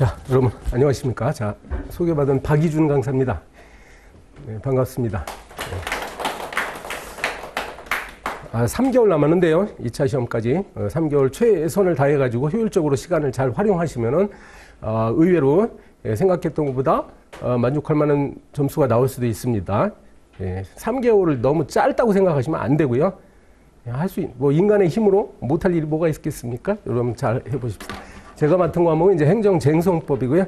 자, 여러분 안녕하십니까? 자, 소개받은 박희준 강사입니다. 네, 반갑습니다. 3개월 남았는데요. 2차 시험까지 3개월 최선을 다해가지고 효율적으로 시간을 잘 활용하시면은 의외로 생각했던 것보다 만족할 만한 점수가 나올 수도 있습니다. 3개월을 너무 짧다고 생각하시면 안 되고요. 뭐 인간의 힘으로 못할 일이 뭐가 있겠습니까? 여러분 잘 해보십시오. 제가 맡은 과목은 이제 행정쟁송법이고요.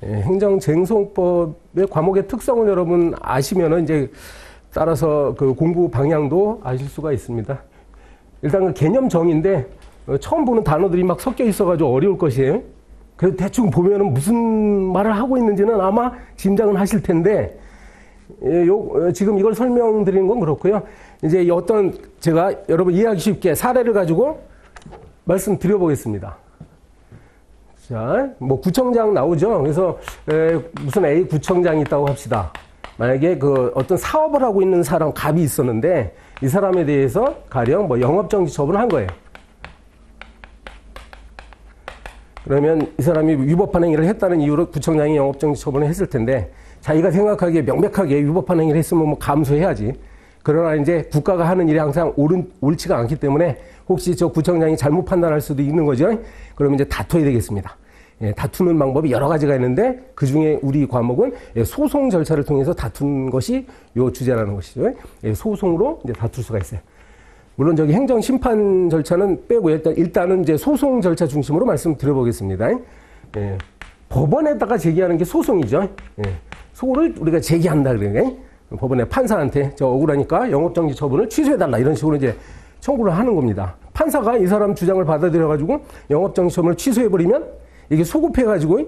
행정쟁송법의 과목의 특성을 여러분 아시면은 이제 따라서 그 공부 방향도 아실 수가 있습니다. 일단 그 개념 정의인데 처음 보는 단어들이 막 섞여 있어가지고 어려울 것이에요. 그래서 대충 보면은 무슨 말을 하고 있는지는 아마 짐작은 하실 텐데, 지금 이걸 설명드리는 건 그렇고요. 이제 어떤 제가 여러분 이해하기 쉽게 사례를 가지고 말씀드려보겠습니다. 자, 뭐 구청장 나오죠. 그래서 무슨 A 구청장이 있다고 합시다. 만약에 그 어떤 사업을 하고 있는 사람 갑이 있었는데 이 사람에 대해서 가령 뭐 영업정지 처분을 한 거예요. 그러면 이 사람이 위법한 행위를 했다는 이유로 구청장이 영업정지 처분을 했을 텐데 자기가 생각하기에 명백하게 위법한 행위를 했으면 뭐 감수해야지. 그러나 이제 국가가 하는 일이 항상 옳지가 않기 때문에 혹시 저 구청장이 잘못 판단할 수도 있는 거죠. 그러면 이제 다퉈야 되겠습니다. 다투는 방법이 여러 가지가 있는데 그 중에 우리 과목은 소송 절차를 통해서 다툰 것이 요 주제라는 것이죠. 소송으로 이제 다툴 수가 있어요. 물론 저기 행정 심판 절차는 빼고요. 일단은 이제 소송 절차 중심으로 말씀드려보겠습니다. 법원에다가 제기하는 게 소송이죠. 소를 우리가 제기한다 그래요. 법원에 판사한테 저 억울하니까 영업정지 처분을 취소해달라 이런 식으로 이제 청구를 하는 겁니다. 판사가 이 사람 주장을 받아들여가지고 영업정지 처분을 취소해버리면 이게 소급해가지고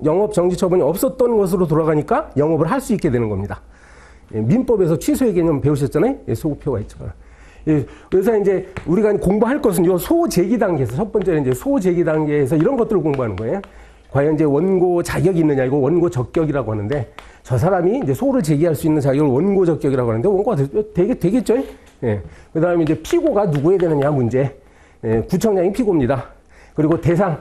영업정지 처분이 없었던 것으로 돌아가니까 영업을 할 수 있게 되는 겁니다. 민법에서 취소의 개념 배우셨잖아요. 소급효가 있죠. 그래서 이제 우리가 공부할 것은 요 소제기 단계에서 첫 번째는 이제 소제기 단계에서 이런 것들을 공부하는 거예요. 과연 이제 원고 자격이 있느냐, 이거 원고 적격이라고 하는데 저 사람이 이제 소를 제기할 수 있는 자격을 원고 적격이라고 하는데 원고가 되겠죠? 그 다음에 이제 피고가 누구에 되느냐 문제. 구청장이 피고입니다. 그리고 대상.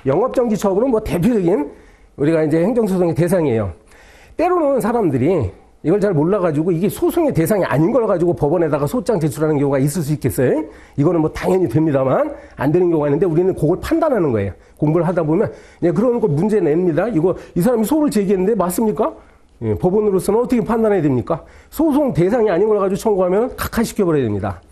영업정지 처분은 뭐 대표적인 우리가 이제 행정소송의 대상이에요. 때로는 사람들이 이걸 잘 몰라가지고 이게 소송의 대상이 아닌 걸 가지고 법원에다가 소장 제출하는 경우가 있을 수 있겠어요. 이거는 뭐 당연히 됩니다만 안 되는 경우가 있는데 우리는 그걸 판단하는 거예요. 공부를 하다 보면 그런 거 문제 냅니다. 이 사람이 소를 제기했는데 맞습니까? 법원으로서는 어떻게 판단해야 됩니까? 소송 대상이 아닌 걸 가지고 청구하면 각하시켜버려야 됩니다.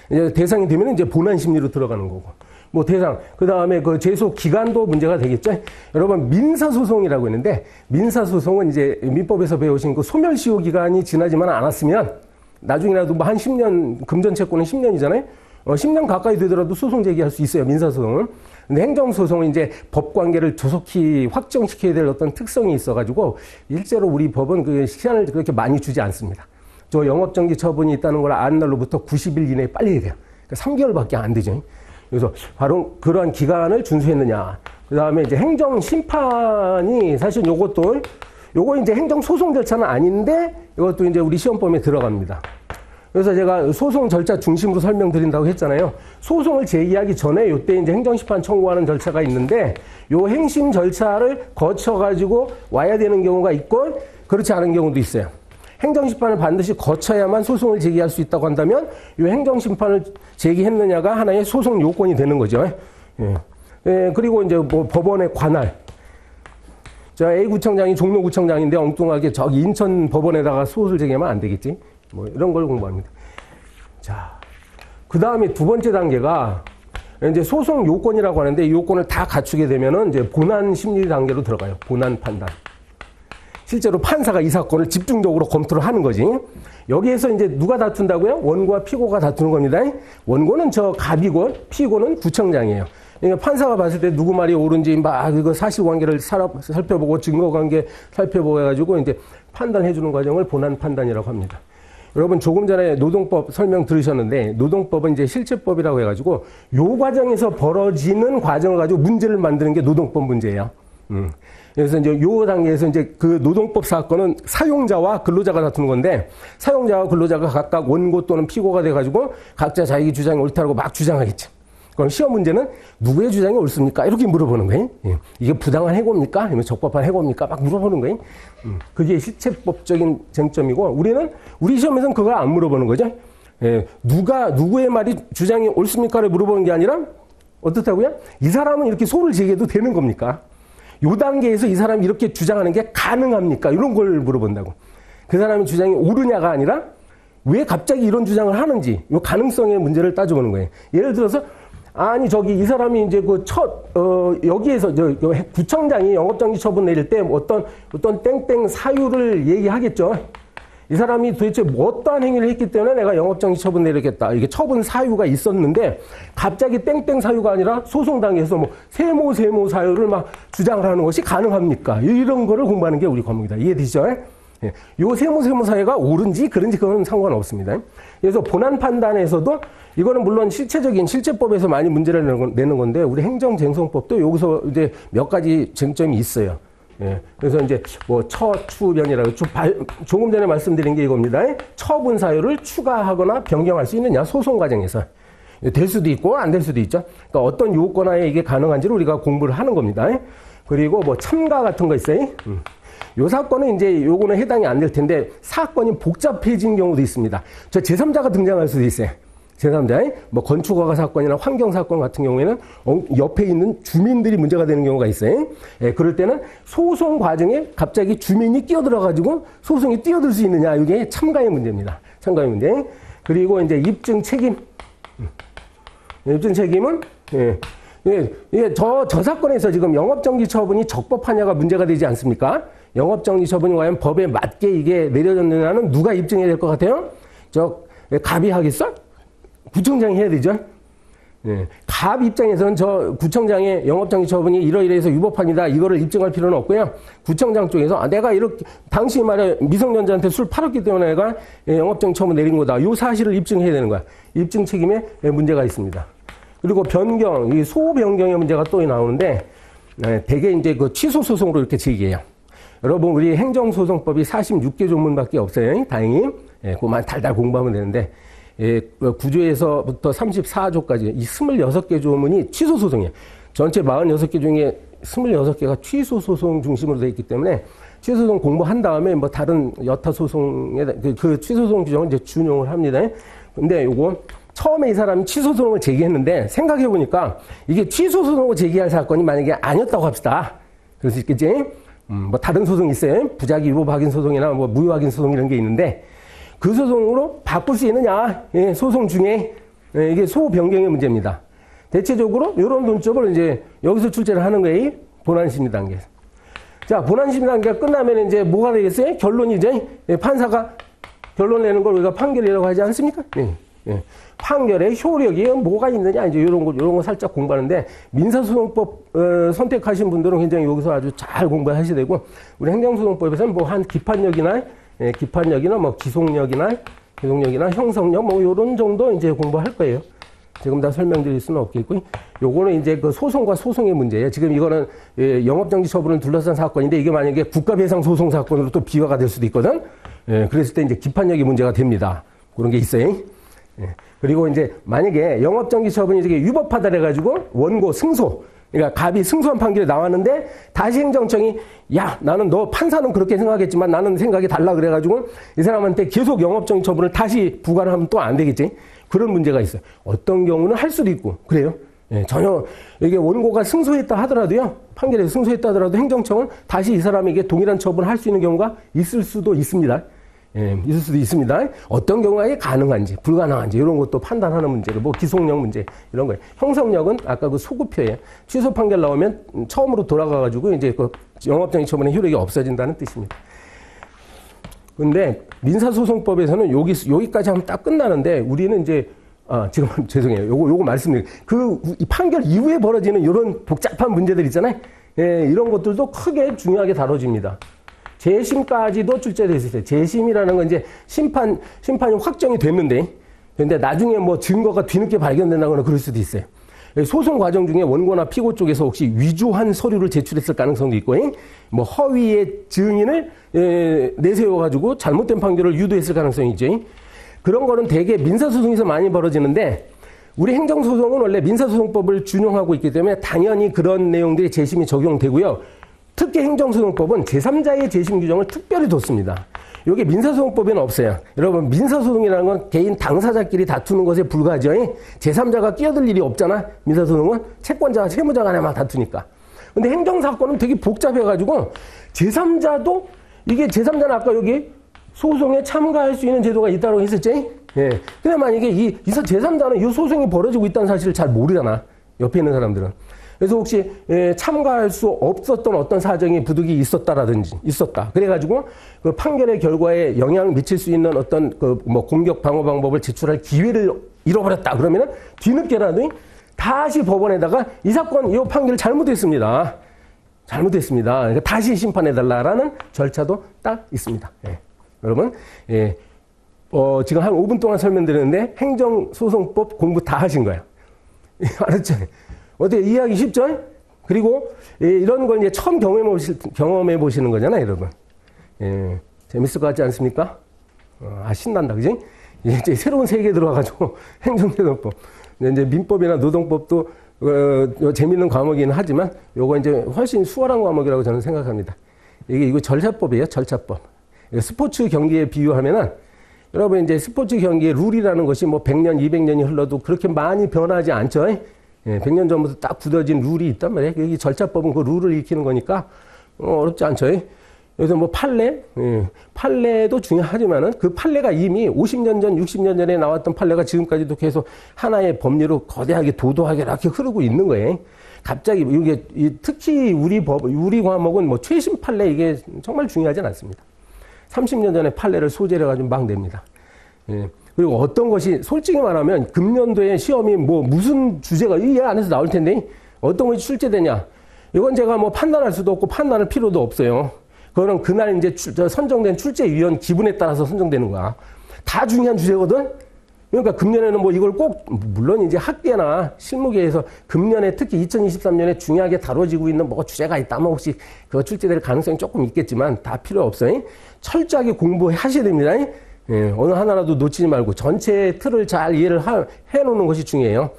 이제 대상이 되면 이제 본안 심리로 들어가는 거고. 뭐 대상, 그 다음에 그 제소 기간도 문제가 되겠죠. 여러분 민사소송이라고 했는데 민사소송은 이제 민법에서 배우신 그 소멸시효 기간이 지나지만 않았으면 나중이라도 뭐 한 10년 금전채권은 10년이잖아요. 10년 가까이 되더라도 소송 제기할 수 있어요. 민사소송은. 근데 행정소송은 이제 법관계를 조속히 확정시켜야 될 어떤 특성이 있어가지고 실제로 우리 법은 그 시간을 그렇게 많이 주지 않습니다. 저 영업정지 처분이 있다는 걸 아는 날로부터 90일 이내에 빨리 해야 돼요. 그러니까 3개월밖에 안 되죠. 그래서 바로 그러한 기간을 준수했느냐. 그 다음에 이제 행정심판이 사실 요거 이제 행정소송 절차는 아닌데 이것도 이제 우리 시험범위에 들어갑니다. 그래서 제가 소송 절차 중심으로 설명드린다고 했잖아요. 소송을 제기하기 전에 요때 이제 행정심판 청구하는 절차가 있는데 요 행심 절차를 거쳐가지고 와야 되는 경우가 있고 그렇지 않은 경우도 있어요. 행정심판을 반드시 거쳐야만 소송을 제기할 수 있다고 한다면 이 행정심판을 제기했느냐가 하나의 소송 요건이 되는 거죠. 그리고 이제 뭐 법원의 관할. 자, A구청장이 종로구청장인데 엉뚱하게 저기 인천 법원에다가 소송을 제기하면 안 되겠지. 뭐 이런 걸 공부합니다. 자, 그 다음에 두 번째 단계가 이제 소송 요건이라고 하는데 이 요건을 다 갖추게 되면은 이제 본안 심리 단계로 들어가요. 본안 판단. 실제로 판사가 이 사건을 집중적으로 검토를 하는 거지. 여기에서 이제 누가 다툰다고요? 원고와 피고가 다투는 겁니다. 원고는 저 갑이고 피고는 구청장이에요. 그러니까 판사가 봤을 때 누구 말이 옳은지 막 이거 사실관계를 살펴보고 증거관계 살펴보고 해가지고 이제 판단해주는 과정을 본안 판단이라고 합니다. 여러분 조금 전에 노동법 설명 들으셨는데 노동법은 이제 실체법이라고 해가지고 요 과정에서 벌어지는 과정을 가지고 문제를 만드는 게 노동법 문제예요. 그래서 이제 요 단계에서 이제 그 노동법 사건은 사용자와 근로자가 다투는 건데 사용자와 근로자가 각각 원고 또는 피고가 돼가지고 각자 자기 주장이 옳다고 막 주장하겠지. 그럼 시험 문제는 누구의 주장이 옳습니까? 이렇게 물어보는 거예요. 예. 이게 부당한 해고입니까? 아니면 적법한 해고입니까? 막 물어보는 거예요. 그게 실체법적인 쟁점이고, 우리 시험에서는 그걸 안 물어보는 거죠. 예. 누구의 말이 주장이 옳습니까를 물어보는 게 아니라, 어떻다고요? 이 사람은 이렇게 소를 제기해도 되는 겁니까? 요 단계에서 이 사람이 이렇게 주장하는 게 가능합니까? 이런 걸 물어본다고. 그 사람의 주장이 옳으냐가 아니라, 왜 갑자기 이런 주장을 하는지, 요 가능성의 문제를 따져보는 거예요. 예를 들어서, 아니, 이 사람이 이제 여기에서, 구청장이 영업정지 처분 내릴 때 어떤 땡땡 사유를 얘기하겠죠. 이 사람이 도대체 어떠한 행위를 했기 때문에 내가 영업정지 처분 내리겠다. 이게 처분 사유가 있었는데, 갑자기 땡땡 사유가 아니라 소송 단계에서 세모 사유를 막 주장을 하는 것이 가능합니까? 이런 거를 공부하는 게 우리 과목이다. 이해되시죠? 예. 요 세모 사유가 옳은지 그런지 그건 상관없습니다. 그래서 본안 판단에서도 이거는 물론 실체법에서 많이 문제를 내는 건데 우리 행정쟁송법도 여기서 이제 몇 가지 쟁점이 있어요. 예. 그래서 이제 처추변이라고 조금 전에 말씀드린 게 이겁니다. 처분 사유를 추가하거나 변경할 수 있느냐 소송 과정에서 될 수도 있고 안 될 수도 있죠. 그러니까 어떤 요건하에 이게 가능한지를 우리가 공부를 하는 겁니다. 그리고 참가 같은 거 있어요. 요 사건은 이제 요거는 해당이 안 될 텐데 사건이 복잡해진 경우도 있습니다. 저 제3자가 등장할 수도 있어요. 제3자, 건축허가 사건이나 환경 사건 같은 경우에는 옆에 있는 주민들이 문제가 되는 경우가 있어요. 예, 그럴 때는 소송 과정에 갑자기 주민이 끼어들어가지고 소송이 뛰어들 수 있느냐, 이게 참가의 문제입니다. 참가의 문제. 그리고 이제 입증 책임. 입증 책임은, 저 사건에서 지금 영업정지 처분이 적법하냐가 문제가 되지 않습니까? 영업정지 처분이 과연 법에 맞게 이게 내려졌느냐는 누가 입증해야 될 것 같아요? 갑이 하겠어? 구청장이 해야 되죠? 예. 갑 입장에서는 구청장의 영업정지 처분이 이러이러해서 위법합니다. 이거를 입증할 필요는 없고요. 구청장 쪽에서 내가 이렇게, 당시 말에 미성년자한테 술 팔았기 때문에 내가 영업정지 처분 내린 거다. 요 사실을 입증해야 되는 거야. 입증 책임에 문제가 있습니다. 그리고 변경, 이 소변경의 문제가 또 나오는데, 대개 이제 취소 소송으로 이렇게 제기해요. 여러분, 우리 행정소송법이 46개 조문밖에 없어요. 다행히. 그만 달달 공부하면 되는데, 9조에서부터 34조까지 이 26개 조문이 취소소송이에요. 전체 46개 중에 26개가 취소소송 중심으로 되어 있기 때문에 취소소송 공부한 다음에 다른 여타 소송에 그 취소소송 규정을 이제 준용을 합니다. 근데 요거 처음에 이 사람이 취소소송을 제기했는데 생각해보니까 이게 취소소송을 제기할 사건이 만약에 아니었다고 합시다. 그럴 수 있겠지? 다른 소송이 있어요. 부작위 위법 확인 소송이나 무효 확인 소송 이런 게 있는데 그 소송으로 바꿀 수 있느냐? 예, 소송 중에 이게 소변경의 문제입니다. 대체적으로 이런 논점을 이제 여기서 출제를 하는 거예요. 본안심리 단계에서. 자, 본안심리 단계가 끝나면 이제 뭐가 되겠어요? 결론이죠. 판사가 결론 내는 걸 우리가 판결이라고 하지 않습니까? 예. 판결의 효력이 뭐가 있느냐, 이제 이런 거 살짝 공부하는데, 민사소송법, 선택하신 분들은 굉장히 여기서 아주 잘 공부하셔야 되고, 우리 행정소송법에서는 한 기판력이나 기속력이나 형성력, 요런 정도 이제 공부할 거예요. 지금 다 설명드릴 수는 없겠고, 요거는 이제 그 소송과 소송의 문제예요. 지금 이거는 영업정지 처분을 둘러싼 사건인데, 이게 만약에 국가배상 소송 사건으로 또 비화가 될 수도 있거든? 그랬을 때 이제 기판력이 문제가 됩니다. 그런 게 있어요. 그리고 이제 만약에 영업정지 처분이 이게 위법하다 해가지고 원고 승소, 그러니까 갑이 승소한 판결이 나왔는데 다시 행정청이 야, 나는 너 판사는 그렇게 생각했지만 나는 생각이 달라 그래가지고 이 사람한테 계속 영업정지 처분을 다시 부과를 하면 또 안 되겠지. 그런 문제가 있어요. 어떤 경우는 할 수도 있고 그래요. 전혀 이게 원고가 승소했다 하더라도요, 판결에서 승소했다 하더라도 행정청은 다시 이 사람에게 동일한 처분을 할 수 있는 경우가 있을 수도 있습니다. 있을 수도 있습니다. 어떤 경우에 가능한지, 불가능한지, 이런 것도 판단하는 문제고, 기속력 문제, 이런 거예요. 형성력은 아까 그 소급표예요. 취소 판결 나오면 처음으로 돌아가가지고 이제 그 영업정지 처분의 효력이 없어진다는 뜻입니다. 근데 민사소송법에서는 여기까지 하면 딱 끝나는데, 우리는 이제, 지금 죄송해요. 요거 말씀드릴게요. 이 판결 이후에 벌어지는 이런 복잡한 문제들 있잖아요. 이런 것들도 크게 중요하게 다뤄집니다. 재심까지도 출제되어 있어요. 재심이라는 건 이제 심판이 확정이 됐는데, 근데 나중에 증거가 뒤늦게 발견된다거나 그럴 수도 있어요. 소송 과정 중에 원고나 피고 쪽에서 혹시 위조한 서류를 제출했을 가능성도 있고, 허위의 증인을 내세워가지고 잘못된 판결을 유도했을 가능성이 있죠. 그런 거는 대개 민사소송에서 많이 벌어지는데, 우리 행정소송은 원래 민사소송법을 준용하고 있기 때문에 당연히 그런 내용들이 재심이 적용되고요. 특히 행정소송법은 제3자의 재심 규정을 특별히 뒀습니다. 이게 민사소송법에는 없어요. 여러분, 민사소송이라는 건 개인 당사자끼리 다투는 것에 불과하죠. 제3자가 끼어들 일이 없잖아. 민사소송은 채권자와 채무자 간에만 다투니까. 근데 행정사건은 되게 복잡해가지고 제3자도 이게 제3자는 아까 여기 소송에 참가할 수 있는 제도가 있다고 했었지? 예. 근데 만약에 이 제3자는 이 소송이 벌어지고 있다는 사실을 잘 모르잖아. 옆에 있는 사람들은. 그래서 혹시 참가할 수 없었던 어떤 사정이 부득이 있었다. 그래가지고 그 판결의 결과에 영향을 미칠 수 있는 어떤 그 뭐 공격 방어 방법을 제출할 기회를 잃어버렸다. 그러면은 뒤늦게라도 다시 법원에다가 이 사건, 이 판결 잘못했습니다. 그러니까 다시 심판해달라라는 절차도 딱 있습니다. 예. 여러분, 예. 지금 한 5분 동안 설명드렸는데 행정소송법 공부 다 하신 거예요. 알았죠? 어떻게 이해하기 쉽죠? 그리고 이런 걸 이제 처음 경험해 보시는 거잖아요, 여러분. 예. 재밌을 것 같지 않습니까? 신난다, 그지? 이제 새로운 세계에 들어와가지고 행정소송법. 이제 민법이나 노동법도 재밌는 과목이긴 하지만 요거 이제 훨씬 수월한 과목이라고 저는 생각합니다. 이거 절차법이에요, 절차법. 스포츠 경기에 비유하면은 여러분 이제 스포츠 경기의 룰이라는 것이 뭐 100년, 200년이 흘러도 그렇게 많이 변하지 않죠. 예, 100년 전부터 딱 굳어진 룰이 있단 말이에요. 여기 절차법은 그 룰을 익히는 거니까 어렵지 않죠. 그래서 뭐 판례도 중요하지만은 그 판례가 이미 50년 전, 60년 전에 나왔던 판례가 지금까지도 계속 하나의 법리로 거대하게 도도하게 이렇게 흐르고 있는 거예요. 갑자기 이게 특히 우리 과목은 뭐 최신 판례 이게 정말 중요하진 않습니다. 30년 전에 판례를 소재를 해가지고 막 냅니다. 예. 그리고 어떤 것이 솔직히 말하면 금년도에 시험이 뭐 무슨 주제가 이 안에서 나올 텐데 어떤 것이 출제되냐 이건 제가 뭐 판단할 수도 없고 판단할 필요도 없어요. 그거는 그날 이제 선정된 출제위원 기분에 따라서 선정되는 거야. 다 중요한 주제거든. 그러니까 금년에는 뭐 이걸 꼭 물론 이제 학계나 실무계에서 금년에 특히 2023년에 중요하게 다뤄지고 있는 뭐 주제가 있다면 혹시 그거 출제될 가능성이 조금 있겠지만 다 필요 없어요. 철저하게 공부하셔야 됩니다. 예, 어느 하나라도 놓치지 말고 전체 틀을 잘 이해를 해놓는 것이 중요해요.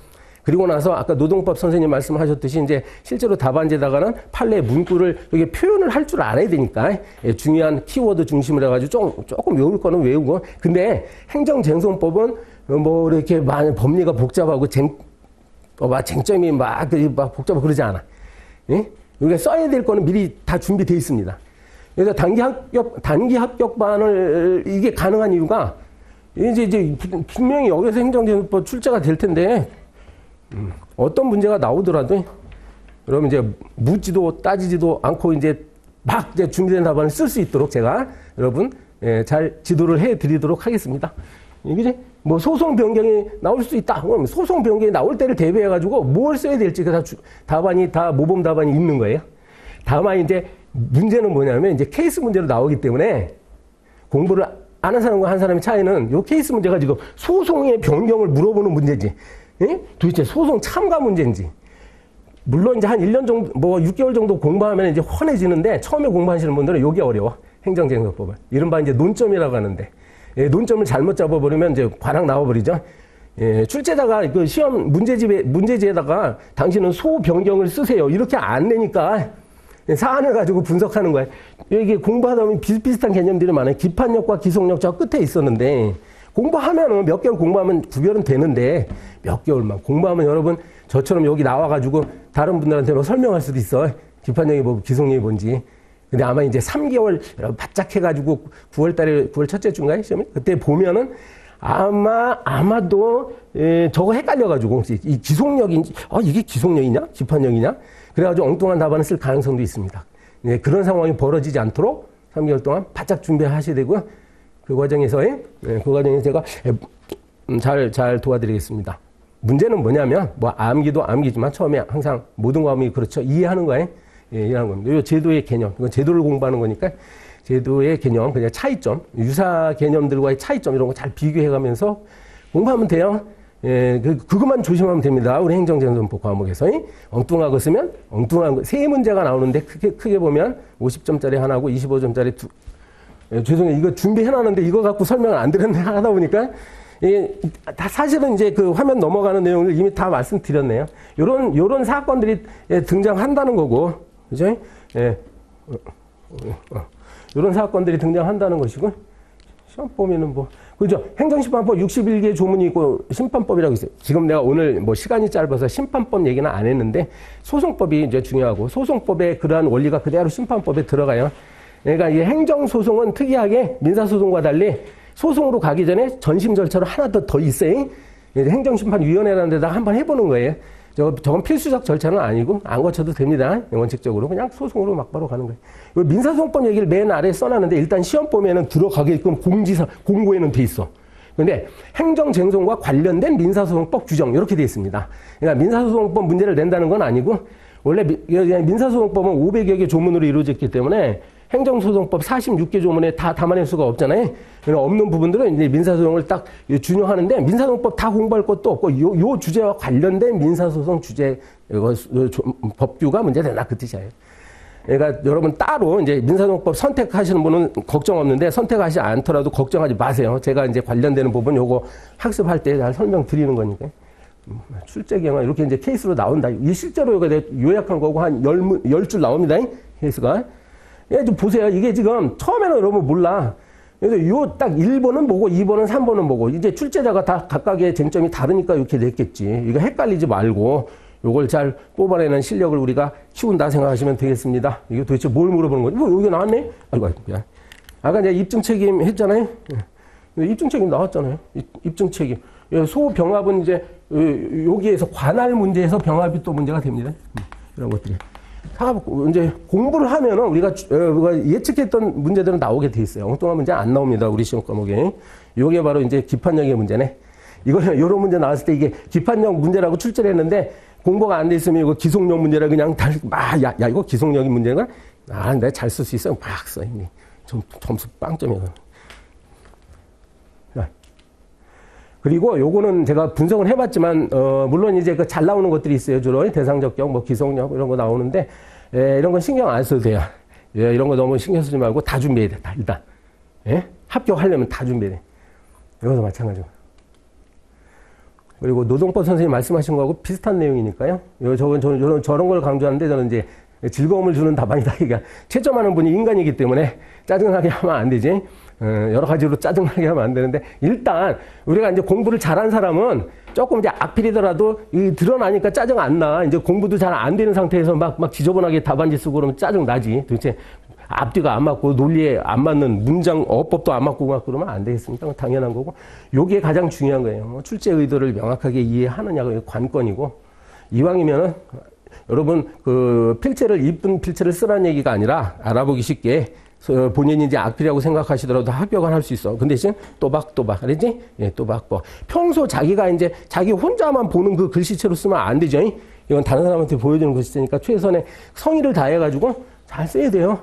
그리고 나서 아까 노동법 선생님 말씀하셨듯이 이제 실제로 답안지에다가는 판례 문구를 이렇게 표현을 할 줄 알아야 되니까 예, 중요한 키워드 중심으로 해가지고 조금 외울 거는 외우고 근데 행정쟁송법은 뭐 이렇게 많은 법리가 복잡하고 쟁점이 막 복잡하고 그러지 않아. 예? 우리가 써야 될 거는 미리 다 준비되어 있습니다. 그래서 단기 합격반을 이게 가능한 이유가 이제 분명히 여기서 행정쟁송법 출제가 될 텐데 어떤 문제가 나오더라도 여러분 이제 묻지도 따지지도 않고 이제 막 이제 준비된 답안을 쓸 수 있도록 제가 여러분 잘 지도를 해드리도록 하겠습니다. 이게 뭐 소송 변경이 나올 수 있다. 그럼 소송 변경이 나올 때를 대비해가지고 뭘 써야 될지 답안이 다 모범 답안이 있는 거예요. 다만 이제 문제는 뭐냐면 이제 케이스 문제로 나오기 때문에 공부를 아는 사람과 한 사람의 차이는 요 케이스 문제가 지금 소송의 변경을 물어보는 문제지. 예? 도대체 소송 참가 문제인지. 물론 이제 한 1년 정도, 뭐 6개월 정도 공부하면 이제 훤해지는데 처음에 공부하시는 분들은 요게 어려워. 행정쟁송법은. 이른바 이제 논점이라고 하는데. 예, 논점을 잘못 잡아버리면 이제 과락 나와버리죠. 예, 출제자가 그 시험 문제지에다가 당신은 소 변경을 쓰세요. 이렇게 안 내니까 사안을 가지고 분석하는 거예요. 이게 공부하다 보면 비슷비슷한 개념들이 많아요. 기판력과 기속력 저 끝에 있었는데 공부하면은 몇 개월 공부하면 구별은 되는데 몇 개월만 공부하면 여러분 저처럼 여기 나와가지고 다른 분들한테 뭐 설명할 수도 있어. 기판력이 뭐 기속력이 뭔지. 근데 아마 이제 3개월 바짝 해가지고 9월 첫째 주인가요? 시험이? 그때 보면은 아마도 저거 헷갈려가지고 혹시 이 기속력인지 이게 기속력이냐? 기판력이냐? 그래가지고 엉뚱한 답안을 쓸 가능성도 있습니다. 네, 그런 상황이 벌어지지 않도록 3개월 동안 바짝 준비하셔야 되고요. 그 과정에서 제가 잘 도와드리겠습니다. 문제는 뭐냐면 뭐 암기도 암기지만 처음에 항상 모든 과목이 그렇죠. 이해하는 거예요. 예, 이해하는 겁니다. 이 제도의 개념, 이건 제도를 공부하는 거니까 제도의 개념, 그냥 차이점, 유사 개념들과의 차이점 이런 거 잘 비교해가면서 공부하면 돼요. 예, 그것만 조심하면 됩니다. 우리 행정쟁송법 과목에서. 엉뚱하고 쓰면 엉뚱한 거, 세 문제가 나오는데 크게 보면 50점짜리 하나고 25점짜리 죄송해요. 이거 준비해놨는데 이거 갖고 설명을 안 드렸네 하다 보니까 사실은 이제 그 화면 넘어가는 내용을 이미 다 말씀드렸네요. 요런 사건들이 등장한다는 거고, 그죠? 예. 요런 사건들이 등장한다는 것이고, 시험 보면은 뭐, 그죠? 행정심판법 61개 조문이 있고, 심판법이라고 있어요. 지금 내가 오늘 뭐 시간이 짧아서 심판법 얘기는 안 했는데, 소송법이 이제 중요하고, 소송법의 그러한 원리가 그대로 심판법에 들어가요. 그러니까 이 행정소송은 특이하게 민사소송과 달리 소송으로 가기 전에 전심 절차로 하나 더 있어요. 행정심판위원회라는 데다 한번 해보는 거예요. 저건 필수적 절차는 아니고 안 거쳐도 됩니다. 원칙적으로 그냥 소송으로 막바로 가는 거예요. 민사소송법 얘기를 맨 아래에 써놨는데 일단 시험 보면은 들어가게끔 공고에는 돼 있어. 근데 행정쟁송과 관련된 민사소송법 규정 이렇게 돼 있습니다. 그러니까 민사소송법 문제를 낸다는 건 아니고 원래 민사소송법은 500여 개 조문으로 이루어졌기 때문에 행정소송법 46개 조문에 다 담아낼 수가 없잖아요. 없는 부분들은 이제 민사소송을 딱 준용하는데 민사소송법 다 공부할 것도 없고 요 주제와 관련된 민사소송 주제 법규가 문제된다 그 뜻이에요. 그러니까 여러분 따로 이제 민사소송법 선택하시는 분은 걱정 없는데 선택하지 않더라도 걱정하지 마세요. 제가 이제 관련되는 부분 요거 학습할 때 잘 설명드리는 거니까. 출제 경우 이렇게 이제 케이스로 나온다. 이 실제로 이거 요약한 거고 한 10줄 나옵니다. 케이스가. 예, 좀 보세요. 이게 지금 처음에는 여러분 몰라. 그래서 요 딱 1번은 뭐고 2번은 3번은 뭐고 이제 출제자가 다 각각의 쟁점이 다르니까 이렇게 냈겠지. 이거 헷갈리지 말고 요걸 잘 뽑아내는 실력을 우리가 키운다 생각하시면 되겠습니다. 이게 도대체 뭘 물어보는 거지? 뭐 여기 나왔네? 아이고, 미안. 아까 이제 입증 책임 했잖아요. 입증 책임 나왔잖아요. 입증 책임. 소병합은 이제 여기에서 관할 문제에서 병합이 또 문제가 됩니다. 이런 것들이. 이제 공부를 하면은 우리가 예측했던 문제들은 나오게 돼 있어요. 엉뚱한 문제 안 나옵니다. 우리 시험 과목에. 요게 바로 이제 기판형의 문제네. 이거는 요런 문제 나왔을 때 이게 기판형 문제라고 출제를 했는데 공부가 안 돼 있으면 이거 기속력 문제라 그냥 야, 이거 기속력이 문제가? 내가 잘 쓸 수 있어. 막 써. 점수 빵점이야. 그리고 요거는 제가 분석을 해봤지만, 물론 이제 그 잘 나오는 것들이 있어요. 주로 대상적격, 뭐 기속력 이런 거 나오는데, 이런 건 신경 안 써도 돼요. 이런 거 너무 신경 쓰지 말고 다 준비해야 돼. 다, 일단. 합격하려면 다 준비해야 돼. 이것도 마찬가지고. 그리고 노동법 선생님 말씀하신 거하고 비슷한 내용이니까요. 저런 걸 강조하는데 저는 이제 즐거움을 주는 답안이다. 그러니까 채점하는 분이 인간이기 때문에 짜증나게 하면 안 되지. 여러 가지로 짜증나게 하면 안 되는데, 일단, 우리가 이제 공부를 잘한 사람은 조금 이제 악필이더라도 드러나니까 짜증 안 나. 이제 공부도 잘 안 되는 상태에서 막 지저분하게 답안지 쓰고 그러면 짜증 나지. 도대체 앞뒤가 안 맞고 논리에 안 맞는 문장, 어법도 안 맞고 막 그러면 안 되겠습니까? 당연한 거고. 요게 가장 중요한 거예요. 출제 의도를 명확하게 이해하느냐가 관건이고, 이왕이면은, 여러분, 이쁜 필체를 쓰라는 얘기가 아니라 알아보기 쉽게 본인이 이제 악필이라고 생각하시더라도 합격은 할 수 있어. 근데 대신 또박또박. 알지? 예, 또박또박. 평소 자기가 이제 자기 혼자만 보는 그 글씨체로 쓰면 안 되죠. 이건 다른 사람한테 보여주는 글씨체니까 최선의 성의를 다해가지고 잘 써야 돼요.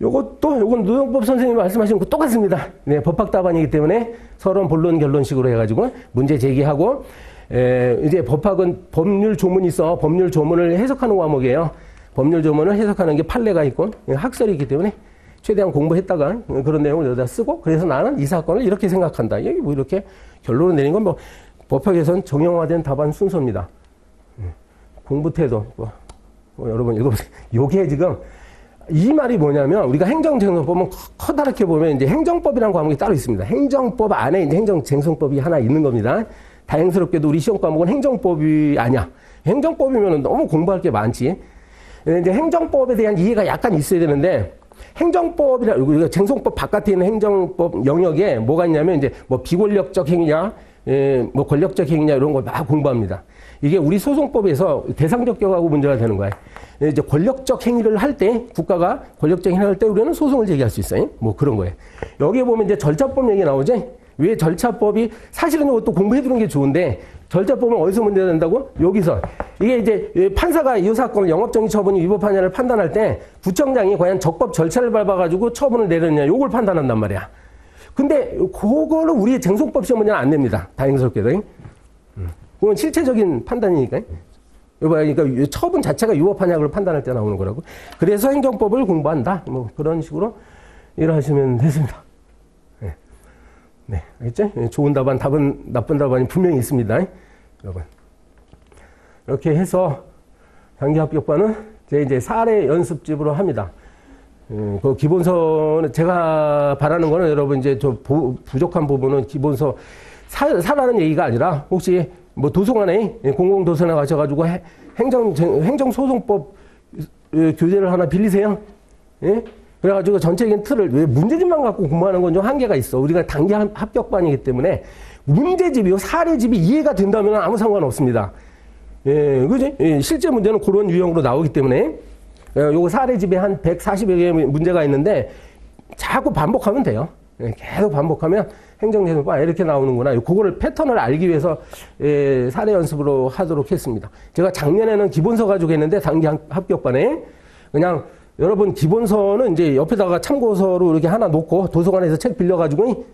요건 노동법 선생님이 말씀하시는 거 똑같습니다. 네, 법학 답안이기 때문에 서론, 본론, 결론식으로 해가지고 문제 제기하고, 이제 법학은 법률 조문이 있어. 법률 조문을 해석하는 과목이에요. 법률 조문을 해석하는 게 판례가 있고 학설이기 때문에 최대한 공부했다가 그런 내용을 여기다 쓰고, 그래서 나는 이 사건을 이렇게 생각한다. 여기 뭐 이렇게 결론을 내린 건 뭐 법학에선 정형화된 답안 순서입니다. 공부 태도. 여러분 읽어보세요. 요게 지금 이 말이 뭐냐면 우리가 행정쟁송법은 커다랗게 보면 이제 행정법이라는 과목이 따로 있습니다. 행정법 안에 이제 행정쟁송법이 하나 있는 겁니다. 다행스럽게도 우리 시험 과목은 행정법이 아니야. 행정법이면 너무 공부할 게 많지. 이제 행정법에 대한 이해가 약간 있어야 되는데, 우리가 쟁송법 바깥에 있는 행정법 영역에 뭐가 있냐면 이제 뭐 비권력적 행위냐, 뭐 권력적 행위냐 이런 걸 막 공부합니다. 이게 우리 소송법에서 대상적격하고 문제가 되는 거예요. 이제 권력적 행위를 할 때, 국가가 권력적 행위를 할 때 우리는 소송을 제기할 수 있어요. 뭐 그런 거예요. 여기에 보면 이제 절차법 얘기 나오지? 왜 절차법이, 사실은 이것도 공부해두는 게 좋은데, 절차법은 어디서 문제가 된다고? 여기서. 이게 이제 판사가 이 사건을 영업정지 처분이 위법하냐를 판단할 때 구청장이 과연 적법 절차를 밟아가지고 처분을 내렸냐, 요걸 판단한단 말이야. 근데 그거를 우리 쟁송법 시험 문제는 안 냅니다. 다행스럽게도. 그건 실체적인 판단이니까. 그러니까 처분 자체가 위법하냐를 판단할 때 나오는 거라고. 그래서 행정법을 공부한다. 뭐 그런 식으로 일하시면 되습니다. 네, 알겠죠? 좋은 답은 나쁜 답안이 분명히 있습니다. 여러분. 이렇게 해서 단기 합격반은 이제 사례 연습집으로 합니다. 그 기본서는 제가 바라는 거는 여러분 이제 부족한 부분은 기본서 사라는 얘기가 아니라 혹시 뭐 도서관에 공공도서관에 가셔가지고 행정소송법 교재를 하나 빌리세요. 예? 그래가지고 전체적인 틀을 왜 문제집만 갖고 공부하는 건 좀 한계가 있어. 우리가 단기 합격반이기 때문에 문제집이요 사례집이 이해가 된다면 아무 상관없습니다. 예, 그지? 예, 실제 문제는 그런 유형으로 나오기 때문에 요거 사례집에 한 140여 개의 문제가 있는데 자꾸 반복하면 돼요. 예, 계속 반복하면 행정재정법 이렇게 나오는구나. 그거를 패턴을 알기 위해서 사례 연습으로 하도록 했습니다. 제가 작년에는 기본서 가지고 했는데 단기 합격반에 그냥 여러분 기본서는 이제 옆에다가 참고서로 이렇게 하나 놓고 도서관에서 책 빌려가지고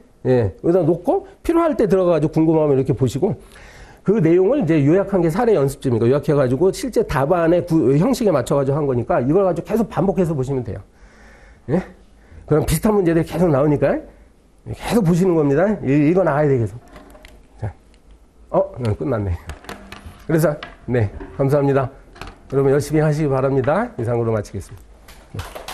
여기다 놓고 필요할 때 들어가가지고 궁금하면 이렇게 보시고 그 내용을 이제 요약한 게 사례 연습집이니까 요약해가지고 실제 답안의 형식에 맞춰가지고 한 거니까 이걸 가지고 계속 반복해서 보시면 돼요. 예? 그럼 비슷한 문제들이 계속 나오니까 계속 보시는 겁니다. 이거 나가야 돼 계속. 자, 끝났네. 그래서 네 감사합니다. 여러분 열심히 하시기 바랍니다. 이상으로 마치겠습니다. 네.